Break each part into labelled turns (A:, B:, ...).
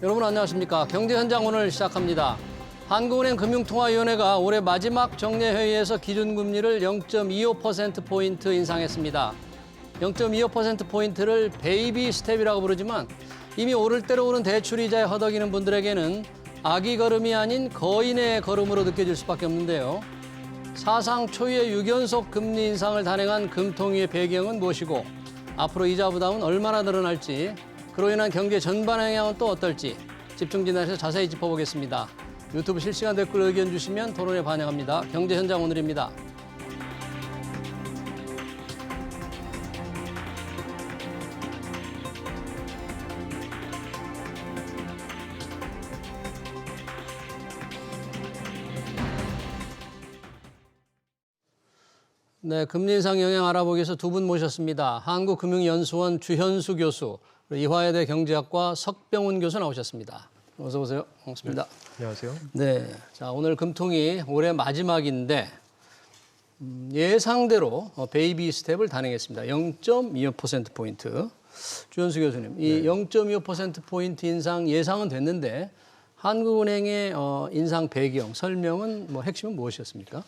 A: 여러분 안녕하십니까? 경제현장 오늘 시작합니다. 한국은행 금융통화위원회가 올해 마지막 정례회의에서 기준금리를 0.25%포인트 인상했습니다. 0.25%포인트를 베이비 스텝이라고 부르지만 이미 오를 대로 오른 대출이자에 허덕이는 분들에게는 아기 걸음이 아닌 거인의 걸음으로 느껴질 수밖에 없는데요. 사상 초유의 6연속 금리 인상을 단행한 금통위의 배경은 무엇이고 앞으로 이자 부담은 얼마나 늘어날지 그로 인한 경제 전반의 영향은 또 어떨지 집중 진단에서 자세히 짚어보겠습니다. 유튜브 실시간 댓글 의견 주시면 토론에 반영합니다. 경제현장 오늘입니다. 네, 금리 인상 영향 알아보기 위해서 두 분 모셨습니다. 한국금융연수원 주현수 교수, 그리고 이화여대 경제학과 석병훈 교수 나오셨습니다. 어서 오세요. 반갑습니다.
B: 네, 안녕하세요.
A: 네, 자 오늘 금통위 올해 마지막인데 예상대로 베이비 스텝을 단행했습니다. 0.25%포인트. 주현수 교수님, 이 0.25%포인트 인상 예상은 됐는데 한국은행의 인상 배경, 설명은 핵심은 무엇이었습니까?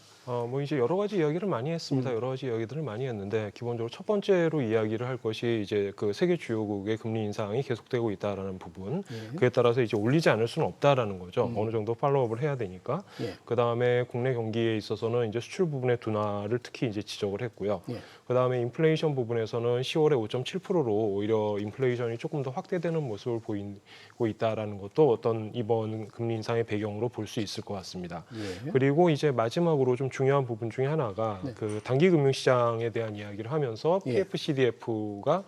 B: 이제 여러 가지 이야기를 많이 했습니다. 여러 가지 이야기들을 많이 했는데 기본적으로 첫 번째로 이야기를 할 것이 이제 그 세계 주요국의 금리 인상이 계속되고 있다라는 부분. 그에 따라서 이제 올리지 않을 수는 없다라는 거죠. 어느 정도 팔로우업을 해야 되니까. 그 다음에 국내 경기에 있어서는 이제 수출 부분의 둔화를 특히 이제 지적을 했고요. 그 다음에 인플레이션 부분에서는 10월에 5.7%로 오히려 인플레이션이 조금 더 확대되는 모습을 보이고 있다라는 것도 어떤 이번 금리 인상의 배경으로 볼 수 있을 것 같습니다. 그리고 이제 마지막으로 좀 중요한 부분 중에 하나가 그 단기 금융 시장에 대한 이야기를 하면서 PF-CDF가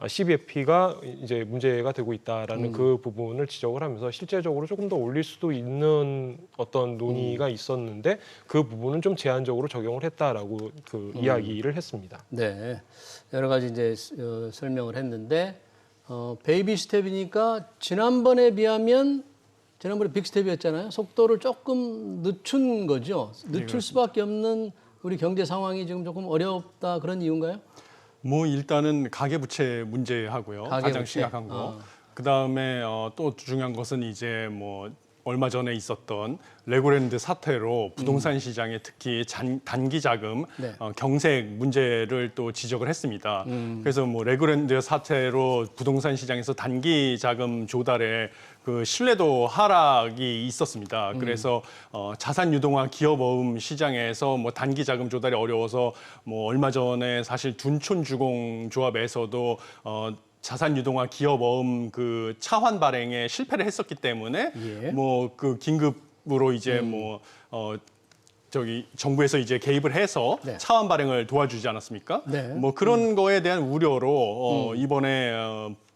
B: CBFP가 이제 문제가 되고 있다라는 그 부분을 지적을 하면서 실제적으로 조금 더 올릴 수도 있는 어떤 논의가 있었는데 그 부분은 좀 제한적으로 적용을 했다라고 그 이야기를 했습니다.
A: 네, 여러 가지 이제 설명을 했는데 베이비 스텝이니까 지난번에 비하면 지난번에 빅스텝이었잖아요. 속도를 조금 늦춘 거죠. 늦출 수밖에 없는 우리 경제 상황이 지금 조금 어렵다 그런 이유인가요?
C: 일단은 가계부채 문제하고요. 가장 심각한 거. 그다음에 또 중요한 것은 이제 얼마 전에 있었던 레고랜드 사태로 부동산 시장에 특히 단기 자금 경색 문제를 또 지적을 했습니다. 그래서 레고랜드 사태로 부동산 시장에서 단기 자금 조달에 그 신뢰도 하락이 있었습니다. 그래서 자산 유동화 기업어음 시장에서 단기 자금 조달이 어려워서 얼마 전에 사실 둔촌주공조합에서도 자산 유동화 기업어음 그 차환 발행에 실패를 했었기 때문에 그 긴급으로 이제 정부에서 이제 개입을 해서 차환 발행을 도와주지 않았습니까? 그런 거에 대한 우려로 이번에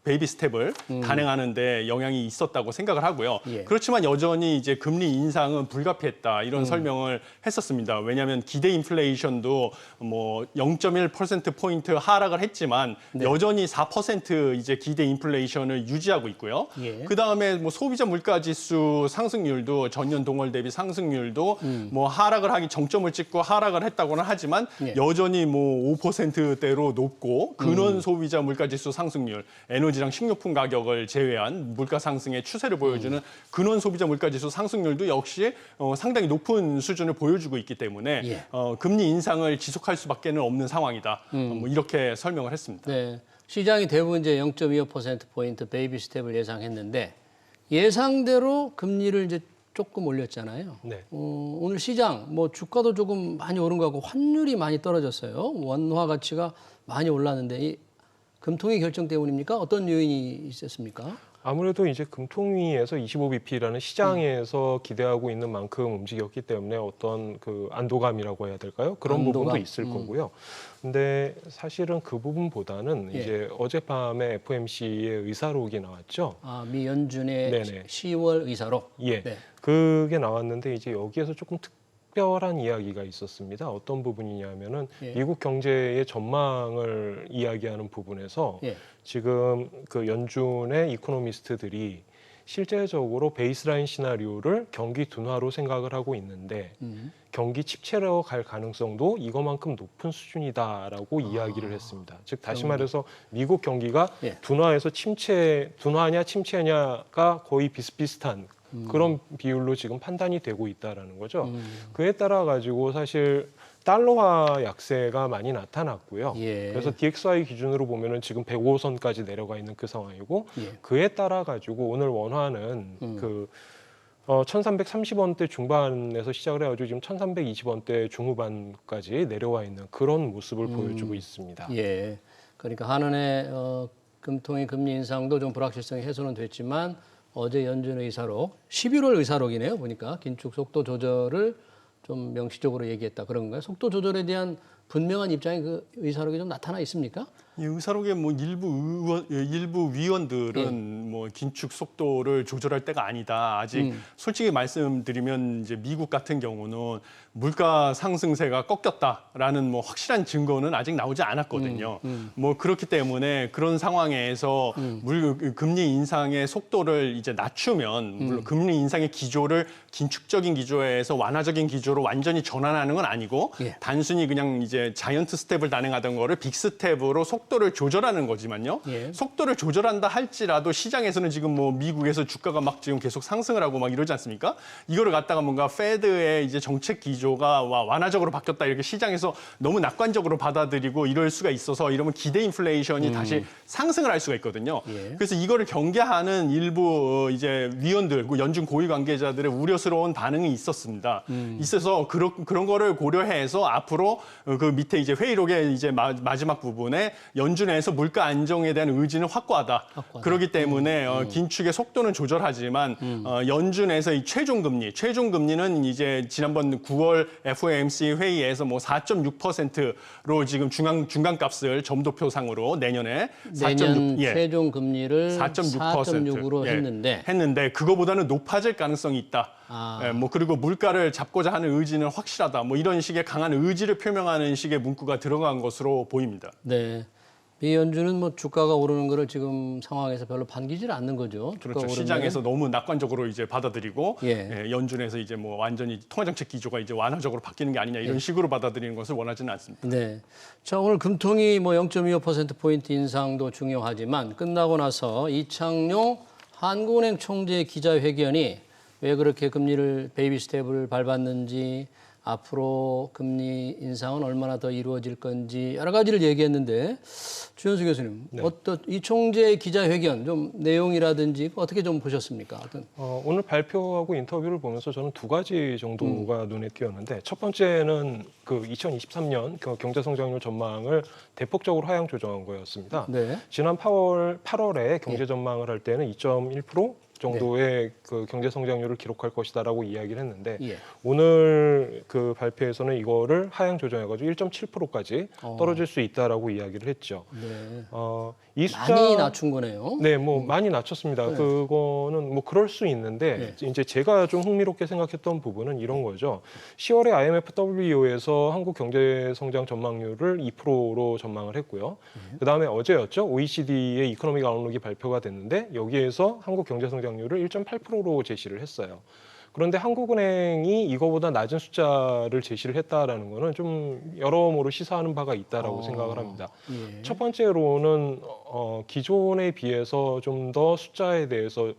C: 베이비 스텝을 단행하는데 영향이 있었다고 생각을 하고요. 그렇지만 여전히 이제 금리 인상은 불가피했다 이런 설명을 했었습니다. 왜냐하면 기대 인플레이션도 0.1%포인트 하락을 했지만 여전히 4% 이제 기대 인플레이션을 유지하고 있고요. 그 다음에 소비자 물가지수 상승률도 전년 동월 대비 상승률도 하락을 하기 정점을 찍고 하락을 했다고는 하지만 여전히 5%대로 높고 근원 소비자 물가지수 상승률 에너지랑 식료품 가격을 제외한 물가 상승의 추세를 보여주는 근원 소비자 물가지수 상승률도 역시 상당히 높은 수준을 보여주고 있기 때문에 금리 인상을 지속할 수밖에 없는 상황이다. 이렇게 설명을 했습니다.
A: 네, 시장이 대부분 이제 0.25%포인트 베이비 스텝을 예상했는데 예상대로 금리를 이제 조금 올렸잖아요. 오늘 시장 주가도 조금 많이 오른 것 같고 환율이 많이 떨어졌어요. 원화 가치가 많이 올랐는데 금통위 결정 때문입니까? 어떤 요인이 있었습니까?
B: 아무래도 이제 금통위에서 25bp라는 시장에서 기대하고 있는 만큼 움직였기 때문에 어떤 그 안도감이라고 해야 될까요? 그런 부분도 있을 거고요. 근데 사실은 그 부분보다는 이제 어젯밤에 FOMC의 의사록이 나왔죠.
A: 미 연준의 10월 의사록.
B: 그게 나왔는데 이제 여기에서 조금 특별한 이야기가 있었습니다. 어떤 부분이냐면은 미국 경제의 전망을 이야기하는 부분에서 지금 그 연준의 이코노미스트들이 실제적으로 베이스라인 시나리오를 경기 둔화로 생각을 하고 있는데 경기 침체로 갈 가능성도 이거만큼 높은 수준이다라고 이야기를 했습니다. 즉 다시 말해서 미국 경기가
A: 예.
B: 둔화냐 침체냐가 거의 비슷비슷한 그런 비율로 지금 판단이 되고 있다라는 거죠. 그에 따라 가지고 사실 달러화 약세가 많이 나타났고요.
A: 예.
B: 그래서 DXY 기준으로 보면은 지금 105선까지 내려가 있는 그 상황이고
A: 예.
B: 그에 따라 가지고 오늘 원화는 1330원대 중반에서 시작을 해가지고 지금 1320원대 중후반까지 내려와 있는 그런 모습을 보여주고 있습니다.
A: 예. 그러니까 한은의 금통위 금리 인상도 좀 불확실성이 해소는 됐지만 어제 연준 의사록 11월 의사록이네요. 보니까 긴축 속도 조절을 좀 명시적으로 얘기했다 그런 건가요? 속도 조절에 대한 분명한 입장이 그 의사록이 좀 나타나 있습니까?
C: 이 의사록의 뭐 일부 위원들은 뭐 긴축 속도를 조절할 때가 아니다. 아직 솔직히 말씀드리면 이제 미국 같은 경우는 물가 상승세가 꺾였다라는 뭐 확실한 증거는 아직 나오지 않았거든요. 뭐 그렇기 때문에 그런 상황에서 금리 인상의 속도를 이제 낮추면 물론 금리 인상의 기조를 긴축적인 기조에서 완화적인 기조로 완전히 전환하는 건 아니고
A: 예.
C: 단순히 그냥 이제 자이언트 스텝을 단행하던 거를 빅 스텝으로 속도를 조절하는 거지만요.
A: 예.
C: 속도를 조절한다 할지라도 시장에서는 지금 뭐 미국에서 주가가 막 지금 계속 상승을 하고 막 이러지 않습니까? 이거를 갖다가 뭔가 페드의 이제 정책 기조가 완화적으로 바뀌었다 이렇게 시장에서 너무 낙관적으로 받아들이고 이럴 수가 있어서 이러면 기대 인플레이션이 다시 상승을 할 수가 있거든요.
A: 예.
C: 그래서 이거를 경계하는 일부 이제 위원들, 연준 고위 관계자들의 우려스러운 반응이 있었습니다. 있어서 그런 거를 고려해서 앞으로 그 밑에 이제 회의록의 이제 마지막 부분에 연준에서 물가 안정에 대한 의지는 확고하다. 그렇기 때문에 긴축의 속도는 조절하지만 연준에서 이 최종금리는 이제 지난번 9월 FOMC 회의에서 뭐 4.6%로 지금 중간값을 점도표상으로 내년
A: 최종 금리를 4.6으로
C: 했는데 그거보다는 높아질 가능성이 있다. 뭐 그리고 물가를 잡고자 하는 의지는 확실하다. 뭐 이런 식의 강한 의지를 표명하는 식의 문구가 들어간 것으로 보입니다.
A: 네. 미 연준은 뭐 주가가 오르는 거를 지금 상황에서 별로 반기질 않는 거죠.
C: 그렇죠. 시장에서 너무 낙관적으로 이제 받아들이고
A: 예.
C: 연준에서 이제 뭐 완전히 통화정책 기조가 이제 완화적으로 바뀌는 게 아니냐 이런 식으로 받아들이는 것을 원하지는 않습니다.
A: 네. 자, 오늘 금통이 뭐 0.25%포인트 인상도 중요하지만 끝나고 나서 이창용 한국은행 총재 기자회견이 왜 그렇게 금리를 베이비 스텝을 밟았는지 앞으로 금리 인상은 얼마나 더 이루어질 건지 여러 가지를 얘기했는데 주현수 교수님 어떤 이 총재 기자회견 좀 내용이라든지 어떻게 좀 보셨습니까?
B: 오늘 발표하고 인터뷰를 보면서 저는 두 가지 정도가 눈에 띄었는데 첫 번째는 그 2023년 경제 성장률 전망을 대폭적으로 하향 조정한 거였습니다.
A: 네.
B: 지난 8월에 경제 전망을 할 때는 2.1% 정도의 그 경제 성장률을 기록할 것이다라고 이야기를 했는데 오늘 그 발표에서는 이거를 하향 조정해가지고 1.7%까지 떨어질 수 있다라고 이야기를 했죠.
A: 네.
B: 이 숫자
A: 많이 낮춘 거네요.
B: 네, 뭐 많이 낮췄습니다. 그거는 뭐 그럴 수 있는데 이제 제가 좀 흥미롭게 생각했던 부분은 이런 거죠. 10월에 IMF-WEO에서 한국 경제 성장 전망률을 2%로 전망을 했고요. 그다음에 어제였죠. OECD의 이코노믹 아웃룩이 발표가 됐는데 여기에서 한국 경제 성장률을 1.8%로 제시를 했어요. 그런데 한국은행이 이거보다 낮은 숫자를 제시를 했다라는 거는 좀 여러모로 시사하는 바가 있다라고 생각을 합니다.
A: 예.
B: 첫 번째로는 기존에 비해서 좀 더 숫자에 대해서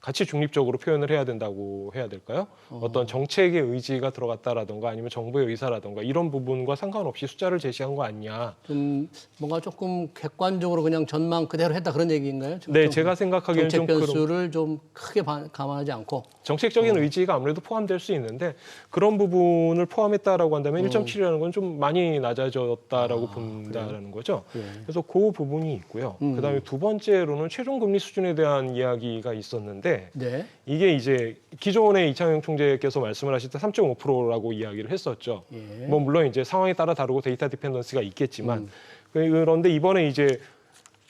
B: 가치 중립적으로 표현을 해야 된다고 해야 될까요? 어떤 정책의 의지가 들어갔다라던가 아니면 정부의 의사라던가 이런 부분과 상관없이 숫자를 제시한 거 아니냐.
A: 좀 뭔가 조금 객관적으로 그냥 전망 그대로 했다 그런 얘기인가요?
B: 네, 제가 생각하기에는
A: 정책
B: 좀
A: 변수를 좀 크게 감안하지 않고
B: 정책적인 의지가 아무래도 포함될 수 있는데 그런 부분을 포함했다라고 한다면 1.7이라는 건 좀 많이 낮아졌다라고 본다라는 거죠. 그래서 그 부분이 있고요. 그다음에 두 번째로는 최종 금리 수준에 대한 이야기가 있었는데 이게 이제 기존에 이창용 총재께서 말씀을 하실 때 3.5%라고 이야기를 했었죠. 뭐 물론 이제 상황에 따라 다르고 데이터 디펜던스가 있겠지만 그런데 이번에 이제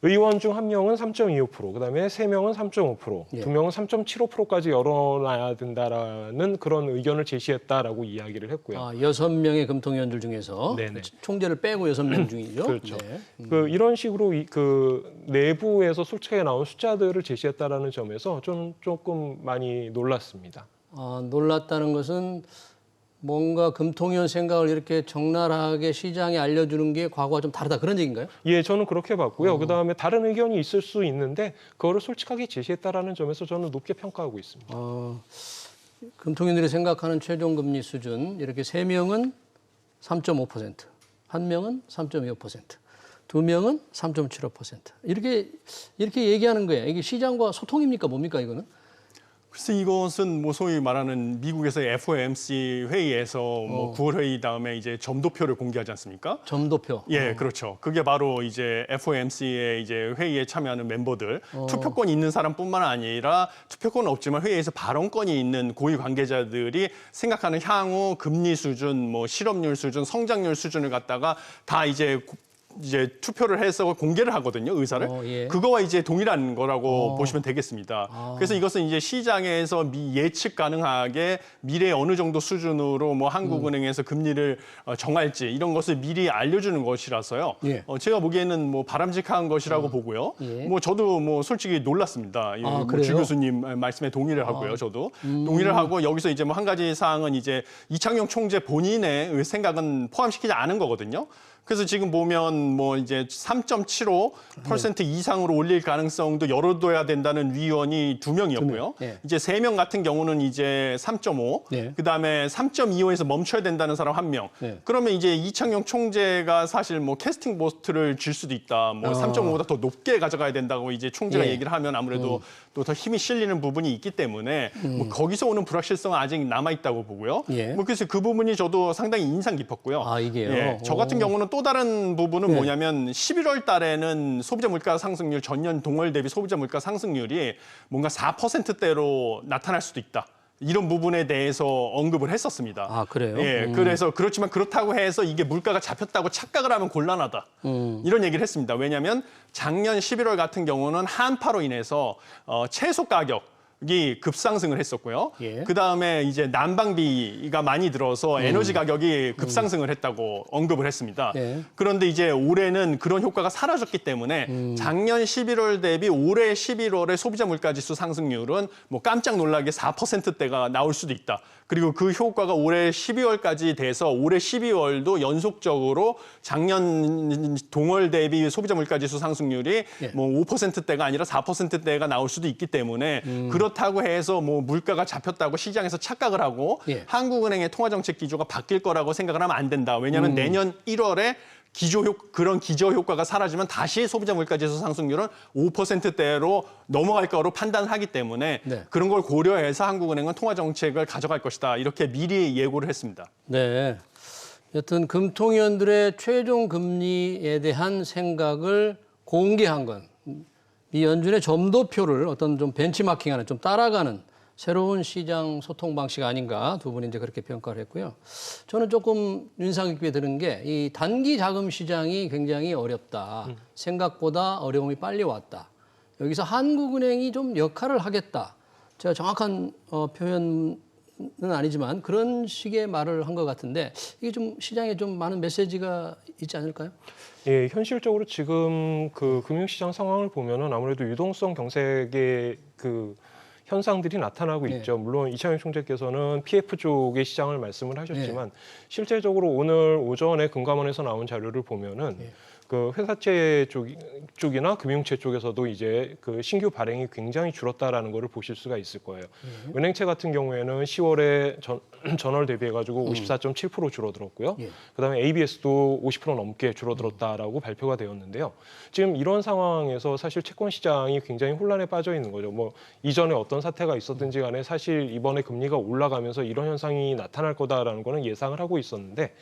B: 의원 중 한 명은 3.25%, 그다음에 3명은 3.5%, 2명은 3.75%까지 열어놔야 된다라는 그런 의견을 제시했다라고 이야기를 했고요.
A: 6명의 금통위원들 중에서 총재를 빼고 6명 중이죠.
B: 그렇죠. 이런 식으로 그 내부에서 솔직하게 나온 숫자들을 제시했다라는 점에서 좀 조금 많이 놀랐습니다.
A: 놀랐다는 것은 뭔가 금통위원 생각을 이렇게 적나라하게 시장에 알려주는 게 과거와 좀 다르다 그런 얘기인가요?
B: 예, 저는 그렇게 봤고요. 그다음에 다른 의견이 있을 수 있는데 그거를 솔직하게 제시했다라는 점에서 저는 높게 평가하고 있습니다.
A: 금통위원들이 생각하는 최종 금리 수준 이렇게 3명은 3.5%, 1명은 3.25%, 2명은 3.75% 이렇게 얘기하는 거예요. 이게 시장과 소통입니까 뭡니까 이거는?
C: 글쎄 이것은 뭐 소위 말하는 미국에서의 FOMC 회의에서 뭐 9월 회의 다음에 이제 점도표를 공개하지 않습니까?
A: 점도표.
C: 예, 그렇죠. 그게 바로 이제 FOMC의 이제 회의에 참여하는 멤버들, 투표권이 있는 사람뿐만 아니라 투표권은 없지만 회의에서 발언권이 있는 고위 관계자들이 생각하는 향후 금리 수준, 뭐 실업률 수준, 성장률 수준을 갖다가 다 이제 투표를 해서 공개를 하거든요, 의사를.
A: 예.
C: 그거와 이제 동일한 거라고 보시면 되겠습니다. 그래서 이것은 이제 시장에서 예측 가능하게 미래 어느 정도 수준으로 뭐 한국은행에서 금리를 정할지 이런 것을 미리 알려주는 것이라서요.
A: 예.
C: 제가 보기에는 뭐 바람직한 것이라고 보고요.
A: 예.
C: 뭐 저도 뭐 솔직히 놀랐습니다. 뭐
A: 그래요?
C: 주 교수님 말씀에 동의를 하고요, 저도. 동의를 하고 여기서 이제 뭐 한 가지 사항은 이제 이창용 총재 본인의 생각은 포함시키지 않은 거거든요. 그래서 지금 보면 뭐 이제 3.75% 이상으로 올릴 가능성도 열어둬야 된다는 위원이 2명이었고요.
A: 예.
C: 이제 3명 같은 경우는 이제 3.5,
A: 예.
C: 그다음에 3.25에서 멈춰야 된다는 사람 1명.
A: 예.
C: 그러면 이제 이창용 총재가 사실 뭐 캐스팅 보트를 줄 수도 있다. 뭐 3.5보다 더 높게 가져가야 된다고 이제 총재가
A: 예.
C: 얘기를 하면 아무래도 또 더 힘이 실리는 부분이 있기 때문에 뭐 거기서 오는 불확실성은 아직 남아 있다고 보고요.
A: 예.
C: 뭐 그래서 그 부분이 저도 상당히 인상 깊었고요.
A: 이게요?
C: 예, 저 같은 경우는 또 다른 부분은
A: 네.
C: 뭐냐면 11월 달에는 소비자 물가 상승률 전년 동월 대비 소비자 물가 상승률이 뭔가 4%대로 나타날 수도 있다. 이런 부분에 대해서 언급을 했었습니다.
A: 그래요?
C: 예, 그래서 그렇지만 그렇다고 해서 이게 물가가 잡혔다고 착각을 하면 곤란하다. 이런 얘기를 했습니다. 왜냐하면 작년 11월 같은 경우는 한파로 인해서 채소 가격이 급상승을 했었고요.
A: 예.
C: 그다음에 이제 난방비가 많이 들어서 에너지 가격이 급상승을 했다고 언급을 했습니다.
A: 예.
C: 그런데 이제 올해는 그런 효과가 사라졌기 때문에 작년 11월 대비 올해 11월의 소비자 물가지수 상승률은 뭐 깜짝 놀라게 4%대가 나올 수도 있다. 그리고 그 효과가 올해 12월까지 돼서 올해 12월도 연속적으로 작년 동월 대비 소비자 물가지수 상승률이
A: 예.
C: 뭐 5%대가 아니라 4%대가 나올 수도 있기 때문에 그렇다고 해서 뭐 물가가 잡혔다고 시장에서 착각을 하고
A: 예.
C: 한국은행의 통화정책 기조가 바뀔 거라고 생각을 하면 안 된다. 왜냐하면 내년 1월에 그런 기저 효과가 사라지면 다시 소비자 물가지수 상승률은 5%대로 넘어갈 거로 판단을 하기 때문에
A: 네.
C: 그런 걸 고려해서 한국은행은 통화 정책을 가져갈 것이다. 이렇게 미리 예고를 했습니다.
A: 네. 여튼 금통위원들의 최종 금리에 대한 생각을 공개한 건 이 연준의 점도표를 어떤 좀 벤치마킹하는 좀 따라가는 새로운 시장 소통 방식 아닌가 두 분이 이제 그렇게 평가를 했고요. 저는 조금 인상 깊게 드는 게 이 단기 자금 시장이 굉장히 어렵다. 생각보다 어려움이 빨리 왔다. 여기서 한국은행이 좀 역할을 하겠다. 제가 정확한 표현은 아니지만 그런 식의 말을 한 것 같은데 이게 좀 시장에 좀 많은 메시지가 있지 않을까요?
B: 예, 현실적으로 지금 그 금융시장 상황을 보면은 아무래도 유동성 경색의 그 현상들이 나타나고
A: 네.
B: 있죠. 물론 이창용 총재께서는 PF 쪽의 시장을 말씀을 하셨지만 실제적으로 오늘 오전에 금감원에서 나온 자료를 보면은 그 회사채 쪽이나 금융채 쪽에서도 이제 그 신규 발행이 굉장히 줄었다라는 것을 보실 수가 있을 거예요. 은행채 같은 경우에는 10월에 전월 대비해가지고 54.7% 줄어들었고요. 그다음에 ABS도 50% 넘게 줄어들었다라고 발표가 되었는데요. 지금 이런 상황에서 사실 채권 시장이 굉장히 혼란에 빠져 있는 거죠. 뭐 이전에 어떤 사태가 있었든지 간에 사실 이번에 금리가 올라가면서 이런 현상이 나타날 거다라는 거는 예상을 하고 있었는데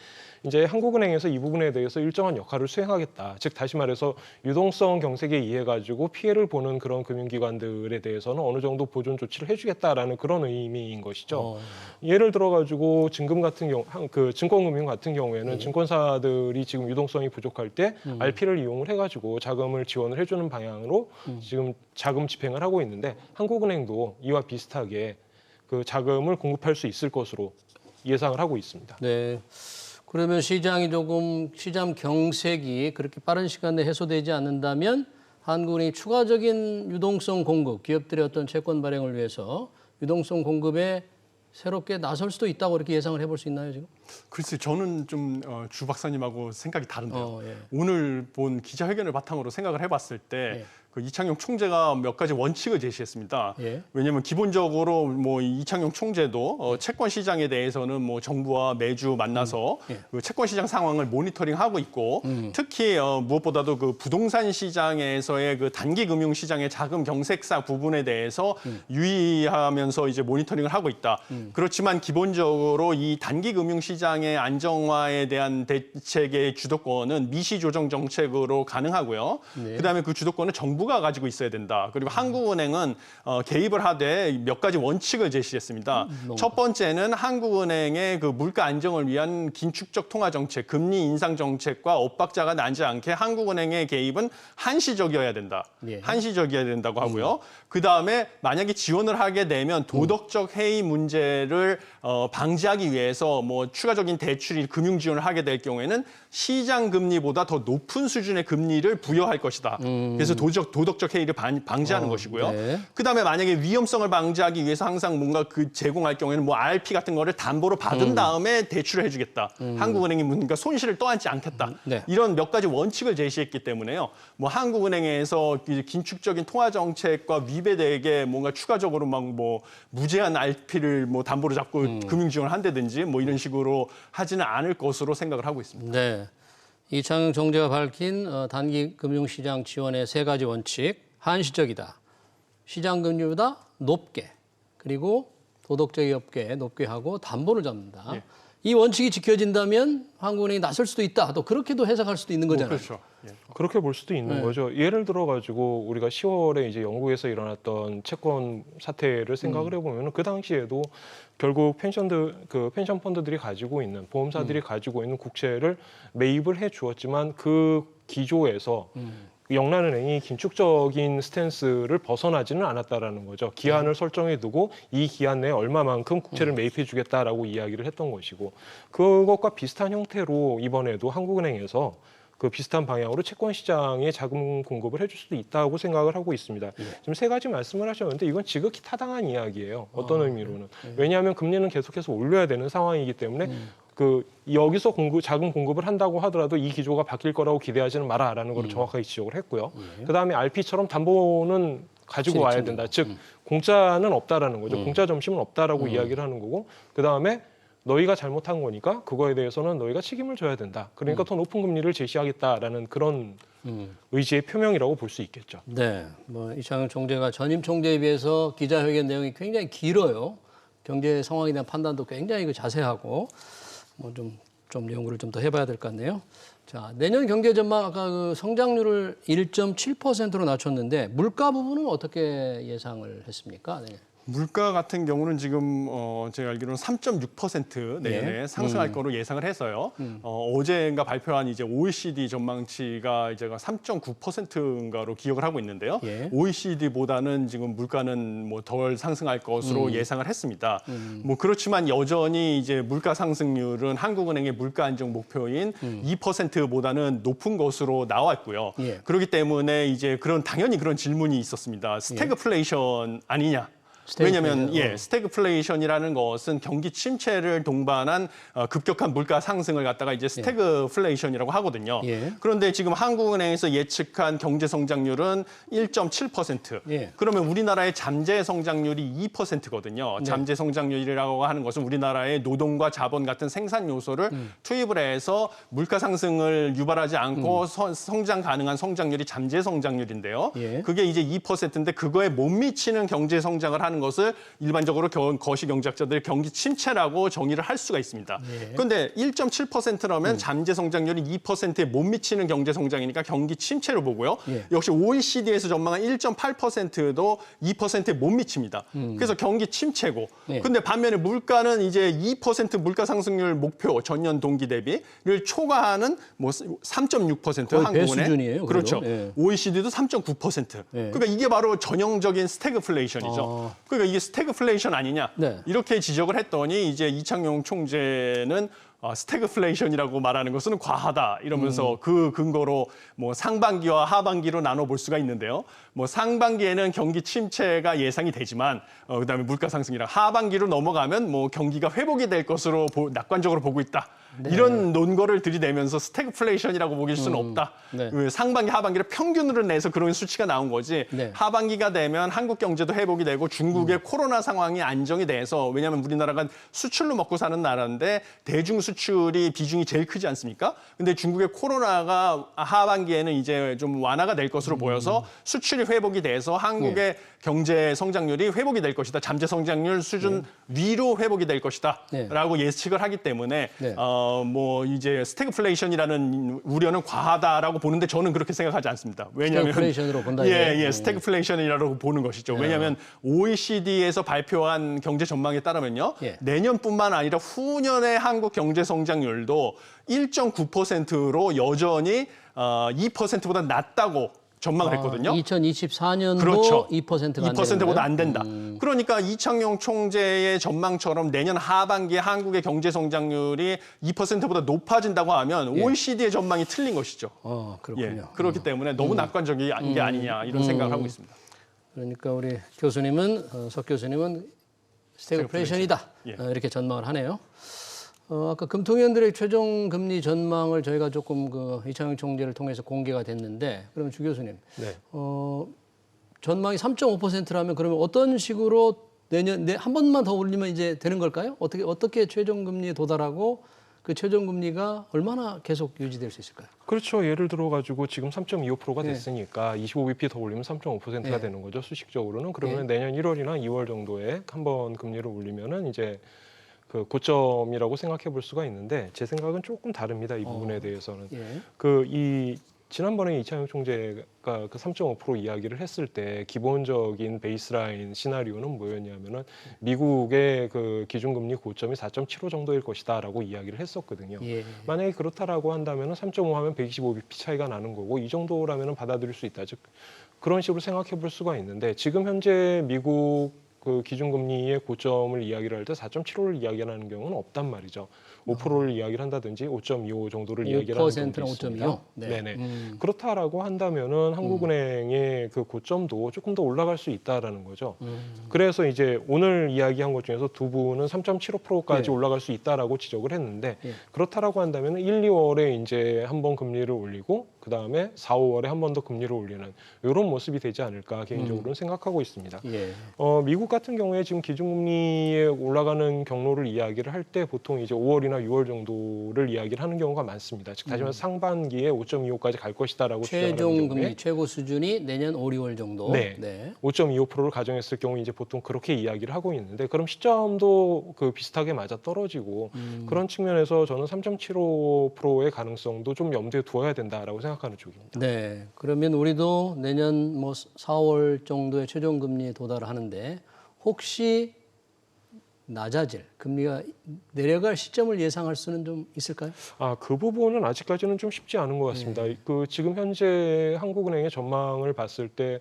B: 이제 한국은행에서 이 부분에 대해서 일정한 역할을 수행하겠다. 즉 다시 말해서 유동성 경색에 의해 가지고 피해를 보는 그런 금융기관들에 대해서는 어느 정도 보존 조치를 해주겠다라는 그런 의미인 것이죠. 예를 들어 가지고 증금 같은 경우, 그 증권금융 같은 경우에는 증권사들이 지금 유동성이 부족할 때 RP를 이용을 해가지고 자금을 지원을 해주는 방향으로 지금 자금 집행을 하고 있는데 한국은행도 이와 비슷하게 그 자금을 공급할 수 있을 것으로 예상을 하고 있습니다.
A: 네. 그러면 시장 경색이 그렇게 빠른 시간 내에 해소되지 않는다면 한국은행이 추가적인 유동성 공급, 기업들의 어떤 채권 발행을 위해서 유동성 공급에 새롭게 나설 수도 있다고 이렇게 예상을 해볼 수 있나요, 지금?
C: 글쎄, 저는 좀 주 박사님하고 생각이 다른데요.
A: 예.
C: 오늘 본 기자회견을 바탕으로 생각을 해봤을 때
A: 예.
C: 그 이창용 총재가 몇 가지 원칙을 제시했습니다.
A: 예.
C: 왜냐하면 기본적으로 뭐 이창용 총재도 채권 시장에 대해서는 뭐 정부와 매주 만나서
A: 예.
C: 그 채권 시장 상황을 모니터링하고 있고 특히 무엇보다도 그 부동산 시장에서의 그 단기 금융 시장의 자금 경색사 부분에 대해서 유의하면서 이제 모니터링을 하고 있다. 그렇지만 기본적으로 이 단기 금융 시장의 안정화에 대한 대책의 주도권은 미시 조정 정책으로 가능하고요.
A: 네.
C: 그다음에 그 주도권은 정부가 가지고 있어야 된다. 그리고 한국은행은 개입을 하되 몇 가지 원칙을 제시했습니다. 첫 번째는 한국은행의 그 물가 안정을 위한 긴축적 통화 정책, 금리 인상 정책과 엇박자가 나지 않게 한국은행의 개입은 한시적이어야 된다.
A: 예.
C: 한시적이어야 된다고 하고요. 그다음에 만약에 지원을 하게 되면 도덕적 해이 문제를 방지하기 위해서 뭐 추가적인 대출이 금융 지원을 하게 될 경우에는 시장 금리보다 더 높은 수준의 금리를 부여할 것이다. 그래서 도덕적 해이를 방지하는 것이고요.
A: 네.
C: 그다음에 만약에 위험성을 방지하기 위해서 항상 뭔가 그 제공할 경우에는 뭐 RP 같은 거를 담보로 받은 다음에 대출을 해주겠다. 한국은행이 뭔가 손실을 떠안지 않겠다.
A: 네.
C: 이런 몇 가지 원칙을 제시했기 때문에요. 뭐 한국은행에서 긴축적인 통화 정책과 위배되게 뭔가 추가적으로 막 뭐 무제한 RP를 뭐 담보로 잡고 금융 지원을 한다든지 뭐 이런 식으로 하지는 않을 것으로 생각을 하고 있습니다.
A: 네. 이창용 총재가 밝힌 단기 금융시장 지원의 세 가지 원칙. 한시적이다. 시장 금리보다 높게. 그리고 도덕적이 없게 높게 하고 담보를 잡는다.
C: 예.
A: 이 원칙이 지켜진다면 한국은행이 나설 수도 있다. 또 그렇게도 해석할 수도 있는 거잖아요.
C: 그렇죠. 예.
B: 그렇게 볼 수도 있는
A: 네.
B: 거죠. 예를 들어 가지고 우리가 10월에 이제 영국에서 일어났던 채권 사태를 생각을 해보면 그 당시에도 결국 펜션 펀드들이 가지고 있는 보험사들이 가지고 있는 국채를 매입을 해 주었지만 그 기조에서 영란은행이 긴축적인 스탠스를 벗어나지는 않았다라는 거죠. 기한을 설정해 두고 이 기한 내에 얼마만큼 국채를 매입해 주겠다라고 이야기를 했던 것이고 그것과 비슷한 형태로 이번에도 한국은행에서 그 비슷한 방향으로 채권 시장에 자금 공급을 해줄 수도 있다고 생각을 하고 있습니다. 지금 세 가지 말씀을 하셨는데 이건 지극히 타당한 이야기예요. 어떤 의미로는. 왜냐하면 금리는 계속해서 올려야 되는 상황이기 때문에 그 여기서 자금 공급을 한다고 하더라도 이 기조가 바뀔 거라고 기대하지는 마라라는 걸 정확하게 지적을 했고요. 그다음에 RP처럼 담보는 가지고 와야 된다. 즉 공짜는 없다라는 거죠. 공짜 점심은 없다라고 이야기를 하는 거고 그다음에 너희가 잘못한 거니까 그거에 대해서는 너희가 책임을 져야 된다. 그러니까 더 높은 금리를 제시하겠다라는 그런 의지의 표명이라고 볼 수 있겠죠.
A: 네, 뭐 이창용 총재가 전임 총재에 비해서 기자회견 내용이 굉장히 길어요. 경제 상황에 대한 판단도 굉장히 자세하고 뭐 좀 연구를 좀 더 해봐야 될 것 같네요. 자, 내년 경제 전망 아까 그 성장률을 1.7%로 낮췄는데 물가 부분은 어떻게 예상을 했습니까? 네.
C: 물가 같은 경우는 지금 제가 알기로는 3.6% 내년에
A: 예.
C: 상승할 거로 예상을 해서요. 어제인가 발표한 이제 OECD 전망치가 제가 3.9%인가로 기억을 하고 있는데요.
A: 예.
C: OECD보다는 지금 물가는 뭐 덜 상승할 것으로 예상을 했습니다. 뭐 그렇지만 여전히 이제 물가 상승률은 한국은행의 물가 안정 목표인 2%보다는 높은 것으로 나왔고요.
A: 예.
C: 그렇기 때문에 이제 당연히 그런 질문이 있었습니다. 스태그플레이션 아니냐? 왜냐하면 스태그플레이션이라는 것은 경기 침체를 동반한 급격한 물가 상승을 갖다가 이제 스태그플레이션이라고 하거든요.
A: 예.
C: 그런데 지금 한국은행에서 예측한 경제 성장률은 1.7%.
A: 예.
C: 그러면 우리나라의 잠재 성장률이 2%거든요. 잠재 성장률이라고 하는 것은 우리나라의 노동과 자본 같은 생산 요소를 투입을 해서 물가 상승을 유발하지 않고 성장 가능한 성장률이 잠재 성장률인데요.
A: 예.
C: 그게 이제 2%인데 그거에 못 미치는 경제 성장을 하는 것을 일반적으로 거시경제학자들이 경기 침체라고 정의를 할 수가 있습니다. 그런데 1.7%라면 잠재 성장률이 2%에 못 미치는 경제 성장이니까 경기 침체로 보고요. 역시 OECD에서 전망한 1.8%도 2%에 못 미칩니다. 그래서 경기 침체고. 근데 반면에 물가는 이제 2% 물가 상승률 목표 전년 동기 대비를 초과하는 뭐 3.6%
A: 거의 배
C: 한국은행.
A: 수준이에요,
C: 그렇죠.
A: 예.
C: OECD도 3.9%. 그러니까 이게 바로 전형적인 스태그플레이션이죠. 그러니까 이게 스태그플레이션 아니냐
A: 네.
C: 이렇게 지적을 했더니 이제 이창용 총재는 스태그플레이션이라고 말하는 것은 과하다 이러면서 그 근거로 뭐 상반기와 하반기로 나눠볼 수가 있는데요. 뭐 상반기에는 경기 침체가 예상이 되지만 그다음에 물가 상승이랑 하반기로 넘어가면 뭐 경기가 회복이 될 것으로 낙관적으로 보고 있다.
A: 네.
C: 이런 논거를 들이대면서 스태그플레이션이라고 보길 수는 없다.
A: 네.
C: 그 상반기, 하반기를 평균으로 내서 그런 수치가 나온 거지.
A: 네.
C: 하반기가 되면 한국 경제도 회복이 되고 중국의 코로나 상황이 안정이 돼서 왜냐하면 우리나라가 수출로 먹고 사는 나라인데 대중 수출이 비중이 제일 크지 않습니까? 근데 중국의 코로나가 하반기에는 이제 좀 완화가 될 것으로 보여서 수출이 회복이 돼서 한국의 경제 성장률이 회복이 될 것이다. 잠재 성장률 수준 위로 회복이 될 것이다. 라고 예측을 하기 때문에 뭐 이제 스태그플레이션이라는 우려는 과하다라고 보는데 저는 그렇게 생각하지 않습니다. 왜냐하면
A: 스태그플레이션으로 본다.
C: 스태그플레이션이라고 보는 것이죠. 왜냐하면 OECD에서 발표한 경제 전망에 따르면요. 내년뿐만 아니라 후년의 한국 경제 성장률도 1.9%로 여전히 2%보다 낮다고 전망을 했거든요.
A: 2024년도
C: 그렇죠.
A: 2%가
C: 2%보다 안 된다. 그러니까 이창용 총재의 전망처럼 내년 하반기에 한국의 경제 성장률이 2%보다 높아진다고 하면 OECD의 전망이 틀린 것이죠.
A: 그렇군요.
C: 그렇기 때문에 너무 낙관적인 게 아니냐 이런 생각을 하고 있습니다.
A: 그러니까 우리 교수님은 석 교수님은 스태그플레이션이다. 이렇게 전망을 하네요. 아까 금통위원들의 최종 금리 전망을 저희가 조금 이창용 총재를 통해서 공개가 됐는데, 그러면 주 교수님, 전망이 3.5%라면 그러면 어떤 식으로 내년 한 번만 더 올리면 이제 되는 걸까요? 어떻게 최종 금리에 도달하고 그 최종 금리가 얼마나 계속 유지될 수 있을까요?
B: 그렇죠. 예를 들어 가지고 지금 3.25%가 됐으니까 25bp 더 올리면 3.5%가 되는 거죠. 수식적으로는. 그러면 내년 1월이나 2월 정도에 한 번 금리를 올리면은 이제 그 고점이라고 생각해 볼 수가 있는데 제 생각은 조금 다릅니다. 이 부분에 대해서는. 지난번에 이창용 총재가 그 3.5% 이야기를 했을 때 기본적인 베이스라인 시나리오는 뭐였냐면은 미국의 그 기준금리 고점이 4.75 정도일 것이다라고 이야기를 했었거든요. 만약에 그렇다라고 한다면은 3.5 하면 125bp 차이가 나는 거고 이 정도라면은 받아들일 수 있다. 즉 그런 식으로 생각해 볼 수가 있는데 지금 현재 미국 그 기준금리의 고점을 이야기를 할 때 4.75를 이야기하는 경우는 없단 말이죠. 5%를 이야기를 한다든지 5.25 정도를 이야기를 하는 경우도 있습니다.
A: 5%나 5.25?
B: 네네. 그렇다라고 한다면은 한국은행의 그 고점도 조금 더 올라갈 수 있다라는 거죠. 그래서 이제 오늘 이야기한 것 중에서 두 분은 3.75%까지 올라갈 수 있다라고 지적을 했는데 그렇다라고 한다면은 1, 2월에 이제 한번 금리를 올리고 그 다음에 4, 5월에 한 번 더 금리를 올리는 이런 모습이 되지 않을까 개인적으로는 생각하고 있습니다. 미국 같은 경우에 지금 기준금리에 올라가는 경로를 이야기를 할 때 보통 이제 5월이나 6월 정도를 이야기를 하는 경우가 많습니다. 즉 다시 말해서 상반기에 5.25까지 갈 것이다라고
A: 최종 금리 최고 수준이 내년 5, 6월 정도.
B: 5.25%를 가정했을 경우 이제 보통 그렇게 이야기를 하고 있는데 그럼 시점도 그 비슷하게 맞아 떨어지고 그런 측면에서 저는 3.75%의 가능성도 좀 염두에 두어야 된다라고 생각하는 쪽입니다.
A: 네, 그러면 우리도 내년 뭐 4월 정도의 최종 금리에 도달을 하는데 혹시 낮아질 금리가 내려갈 시점을 예상할 수는 좀 있을까요?
B: 그 부분은 아직까지는 좀 쉽지 않은 것 같습니다. 그 지금 현재 한국은행의 전망을 봤을 때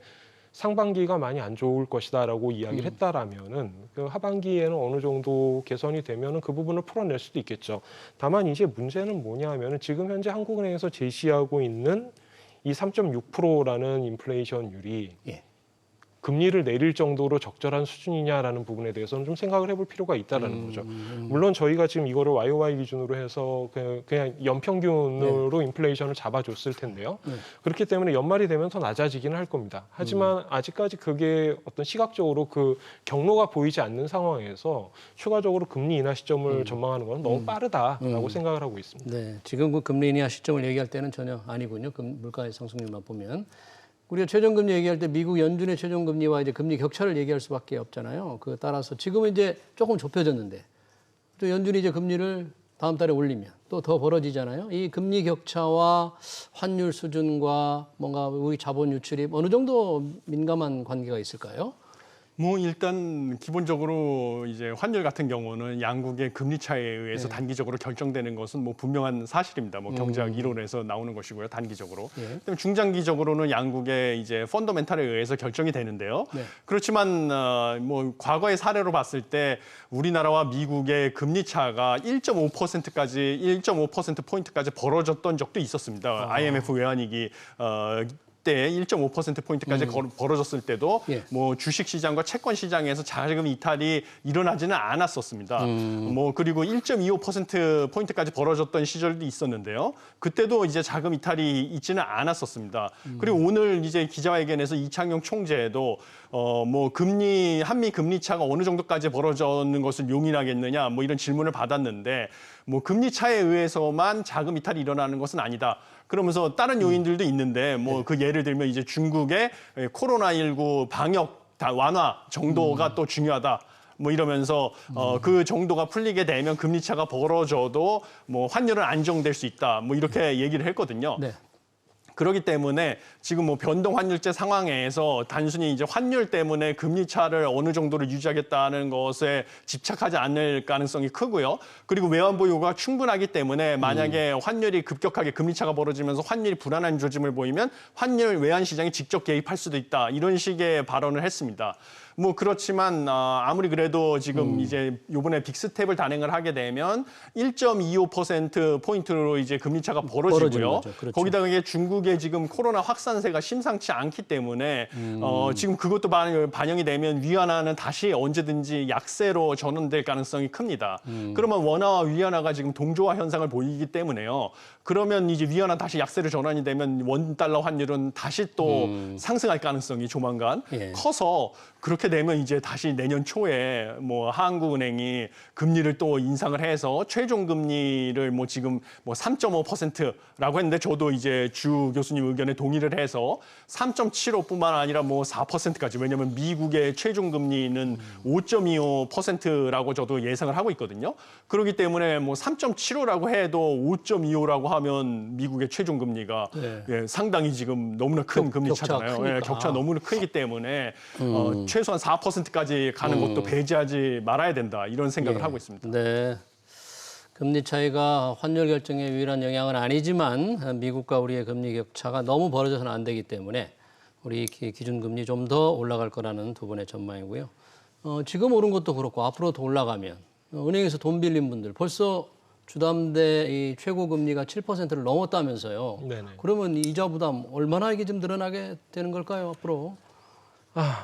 B: 상반기가 많이 안 좋을 것이다라고 이야기를 했다라면은 그 하반기에는 어느 정도 개선이 되면은 그 부분을 풀어낼 수도 있겠죠. 다만 이제 문제는 뭐냐하면은 지금 현재 한국은행에서 제시하고 있는 이 3.6%라는 인플레이션율이 금리를 내릴 정도로 적절한 수준이냐라는 부분에 대해서는 좀 생각을 해볼 필요가 있다라는 거죠. 물론 저희가 지금 이거를 YOY 기준으로 해서 그냥 연평균으로 인플레이션을 잡아줬을 텐데요. 그렇기 때문에 연말이 되면 더 낮아지기는 할 겁니다. 하지만 아직까지 그게 어떤 시각적으로 그 경로가 보이지 않는 상황에서 추가적으로 금리 인하 시점을 전망하는 건 너무 빠르다라고 생각을 하고 있습니다.
A: 네, 지금 그 금리 인하 시점을 얘기할 때는 전혀 아니군요. 물가의 상승률만 보면. 우리가 최종금리 얘기할 때 미국 연준의 최종금리와 이제 금리 격차를 얘기할 수밖에 없잖아요. 그 따라서 지금은 이제 조금 좁혀졌는데 또 연준이 이제 금리를 다음 달에 올리면 또 더 벌어지잖아요. 이 금리 격차와 환율 수준과 뭔가 우리 자본 유출이 어느 정도 민감한 관계가 있을까요?
C: 뭐 일단 기본적으로 이제 환율 같은 경우는 양국의 금리 차이에 의해서 단기적으로 결정되는 것은 뭐 분명한 사실입니다. 뭐 경제학 이론에서 나오는 것이고요. 단기적으로. 그다음에 중장기적으로는 양국의 이제 펀더멘탈에 의해서 결정이 되는데요. 그렇지만 뭐 과거의 사례로 봤을 때 우리나라와 미국의 금리 차가 1.5%까지 1.5% 포인트까지 벌어졌던 적도 있었습니다. IMF 외환위기 때 1.5%포인트까지 벌어졌을 때도 뭐 주식 시장과 채권 시장에서 자금 이탈이 일어나지는 않았었습니다. 뭐 그리고 1.25%포인트까지 벌어졌던 시절도 있었는데요. 그때도 이제 자금 이탈이 있지는 않았었습니다. 그리고 오늘 이제 기자회견에서 이창용 총재도 뭐 한미 금리 차가 어느 정도까지 벌어졌는 것을 용인하겠느냐 뭐 이런 질문을 받았는데 뭐 금리 차에 의해서만 자금 이탈이 일어나는 것은 아니다. 그러면서 다른 요인들도 있는데 뭐 그 예를 들면 이제 중국의 코로나19 방역 완화 정도가 또 중요하다. 뭐 이러면서 그 정도가 풀리게 되면 금리 차가 벌어져도 뭐 환율은 안정될 수 있다. 뭐 이렇게 얘기를 했거든요. 그렇기 때문에 지금 뭐 변동 환율제 상황에서 단순히 이제 환율 때문에 금리 차를 어느 정도로 유지하겠다는 것에 집착하지 않을 가능성이 크고요. 그리고 외환 보유가 충분하기 때문에 만약에 환율이 급격하게 금리 차가 벌어지면서 환율이 불안한 조짐을 보이면 환율 외환 시장이 직접 개입할 수도 있다. 이런 식의 발언을 했습니다. 뭐 그렇지만 아무리 그래도 지금 이제 요번에 빅스텝을 단행을 하게 되면 1.25% 포인트로 이제 금리 차가 벌어지고요.
A: 그렇죠.
C: 거기다가 이게 중국의 지금 코로나 확산세가 심상치 않기 때문에 지금 그것도 반영이 되면 위안화는 다시 언제든지 약세로 전환될 가능성이 큽니다. 그러면 원화와 위안화가 지금 동조화 현상을 보이기 때문에요. 그러면 이제 위안화 다시 약세로 전환이 되면 원달러 환율은 다시 또 상승할 가능성이 조만간 커서 그렇게 되면 이제 다시 내년 초에 뭐 한국은행이 금리를 또 인상을 해서 최종 금리를 뭐 지금 뭐 3.5%라고 했는데 저도 이제 주 교수님 의견에 동의를 해서 3.75뿐만 아니라 뭐 4%까지 왜냐하면 미국의 최종 금리는 5.25%라고 저도 예상을 하고 있거든요. 그렇기 때문에 뭐 3.75라고 해도 5.25라고 하면 미국의 최종 금리가 상당히 지금 너무나 큰 금리차잖아요. 격차 너무나 크기 때문에 최소한 4%까지 가는 것도 배제하지 말아야 된다 이런 생각을 하고 있습니다.
A: 네. 금리 차이가 환율 결정에 유일한 영향은 아니지만 미국과 우리의 금리 격차가 너무 벌어져서는 안 되기 때문에 우리 기준금리 좀 더 올라갈 거라는 두 분의 전망이고요. 지금 오른 것도 그렇고 앞으로 더 올라가면 은행에서 돈 빌린 분들 벌써 주담대 이 최고 금리가 7%를 넘었다면서요. 그러면 이자 부담 얼마나 이게 좀 늘어나게 되는 걸까요, 앞으로?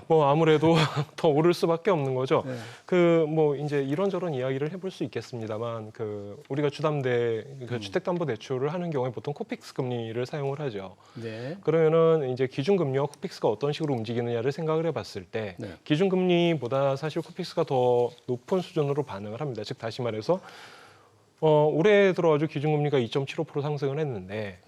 B: 뭐 아무래도 더 오를 수밖에 없는 거죠. 그 뭐 이제 이런저런 이야기를 해볼 수 있겠습니다만 그 우리가 주담대 그 주택담보대출을 하는 경우에 보통 코픽스 금리를 사용을 하죠. 그러면은 이제 기준금리와 코픽스가 어떤 식으로 움직이느냐를 생각을 해봤을 때 기준금리보다 사실 코픽스가 더 높은 수준으로 반응을 합니다. 즉 다시 말해서 올해 들어가지고 기준금리가 2.75% 상승을 했는데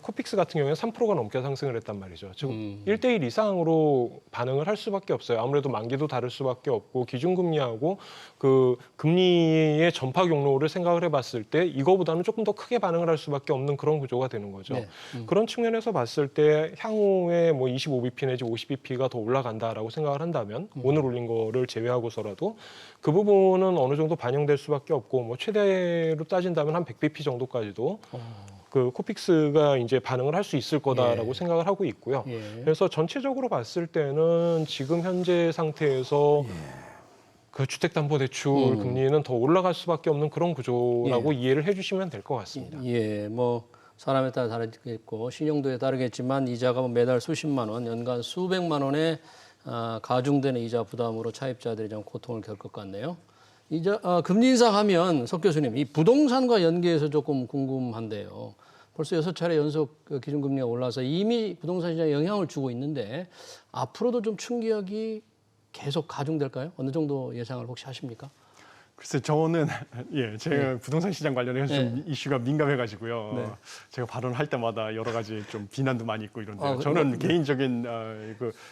B: 코픽스 같은 경우에 3%가 넘게 상승을 했단 말이죠. 즉 1대1 이상으로 반응을 할 수밖에 없어요. 아무래도 만기도 다를 수밖에 없고 기준금리하고 그 금리의 전파 경로를 생각을 해봤을 때 이거보다는 조금 더 크게 반응을 할 수밖에 없는 그런 구조가 되는 거죠. 그런 측면에서 봤을 때 향후에 뭐 25bp 내지 50bp가 더 올라간다라고 생각을 한다면 오늘 올린 거를 제외하고서라도 그 부분은 어느 정도 반영될 수밖에 없고 뭐 최대로 따진다면 한 100bp 정도까지도 그 코픽스가 이제 반응을 할 수 있을 거다라고 생각을 하고 있고요. 그래서 전체적으로 봤을 때는 지금 현재 상태에서 그 주택담보대출 금리는 더 올라갈 수밖에 없는 그런 구조라고 이해를 해주시면 될 것 같습니다.
A: 뭐 사람에 따라 다르겠고 신용도에 따르겠지만 이자가 뭐 매달 수십만 원, 연간 수백만 원의 가중되는 이자 부담으로 차입자들이 좀 고통을 겪을 것 같네요. 금리 인상하면 석 교수님, 이 부동산과 연계해서 조금 궁금한데요. 벌써 6차례 연속 기준금리가 올라서 이미 부동산 시장에 영향을 주고 있는데 앞으로도 좀 충격이 계속 가중될까요? 어느 정도 예상을 혹시 하십니까?
C: 글쎄 저는 제가 부동산 시장 관련해서 좀 이슈가 민감해가지고요. 제가 발언할 때마다 여러 가지 좀 비난도 많이 있고 이런데 저는 개인적인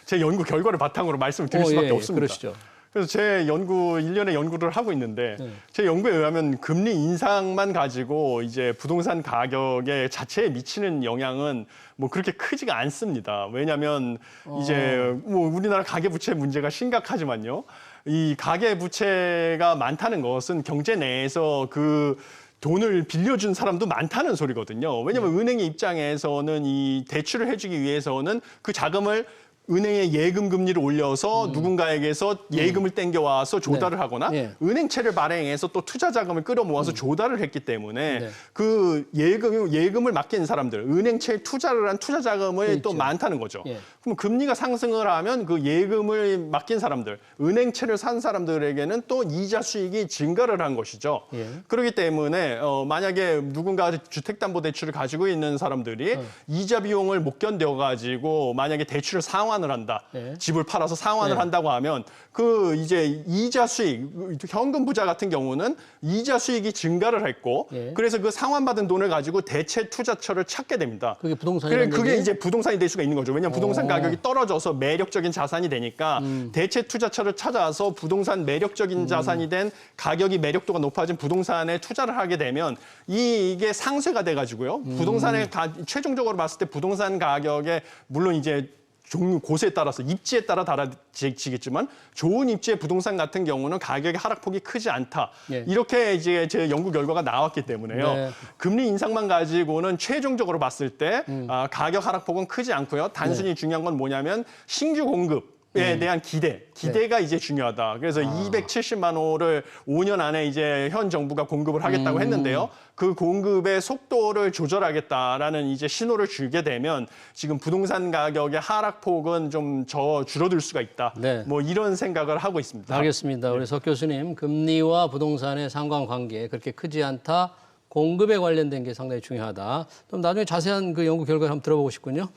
C: 제 연구 결과를 바탕으로 말씀을 드릴 수밖에 없습니다.
A: 그러시죠.
C: 그래서 제 연구, 1년의 연구를 하고 있는데 제 연구에 의하면 금리 인상만 가지고 이제 부동산 가격에 자체에 미치는 영향은 뭐 그렇게 크지가 않습니다. 왜냐하면 이제 뭐 우리나라 가계부채 문제가 심각하지만요. 이 가계부채가 많다는 것은 경제 내에서 그 돈을 빌려준 사람도 많다는 소리거든요. 왜냐하면 은행의 입장에서는 이 대출을 해주기 위해서는 그 자금을 은행의 예금 금리를 올려서 누군가에게서 예금을 땡겨와서 조달을 하거나 은행채를 발행해서 또 투자 자금을 끌어모아서 조달을 했기 때문에 그 예금을 맡긴 사람들, 은행채에 투자를 한 투자 자금이 또 많다는 거죠. 그럼 금리가 상승을 하면 그 예금을 맡긴 사람들, 은행채를 산 사람들에게는 또 이자 수익이 증가를 한 것이죠. 그렇기 때문에 만약에 누군가 주택담보대출을 가지고 있는 사람들이 이자 비용을 못 견뎌가지고 만약에 대출을 상환을 한다. 집을 팔아서 상환을 한다고 하면 그 이제 이자 수익, 현금 부자 같은 경우는 이자 수익이 증가를 했고 그래서 그 상환받은 돈을 가지고 대체 투자처를 찾게 됩니다.
A: 그게 부동산이
C: 그게 이제 부동산이 될 수가 있는 거죠. 왜냐하면 부동산 가격이 떨어져서 매력적인 자산이 되니까 대체 투자처를 찾아서 부동산 매력적인 자산이 된 가격이 매력도가 높아진 부동산에 투자를 하게 되면 이게 상쇄가 돼가지고요. 부동산의 최종적으로 봤을 때 부동산 가격에 물론 이제 종류 곳에 따라서 입지에 따라 달라지겠지만 좋은 입지의 부동산 같은 경우는 가격의 하락폭이 크지 않다. 이렇게 이제 제 연구 결과가 나왔기 때문에요. 금리 인상만 가지고는 최종적으로 봤을 때 가격 하락폭은 크지 않고요. 단순히 중요한 건 뭐냐면 신규 공급에 대한 기대가 이제 중요하다. 그래서 270만 호를 5년 안에 이제 현 정부가 공급을 하겠다고 했는데요. 그 공급의 속도를 조절하겠다라는 이제 신호를 주게 되면 지금 부동산 가격의 하락폭은 좀 줄어들 수가 있다. 뭐 이런 생각을 하고 있습니다.
A: 알겠습니다. 우리 석 교수님, 금리와 부동산의 상관관계 그렇게 크지 않다. 공급에 관련된 게 상당히 중요하다. 좀 나중에 자세한 그 연구 결과를 한번 들어보고 싶군요.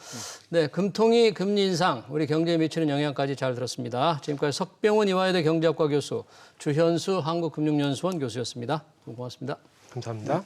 A: 네, 금통위 금리 인상, 우리 경제에 미치는 영향까지 잘 들었습니다. 지금까지 석병훈 이화여대 경제학과 교수, 주현수 한국금융연수원 교수였습니다. 고맙습니다.
B: 감사합니다.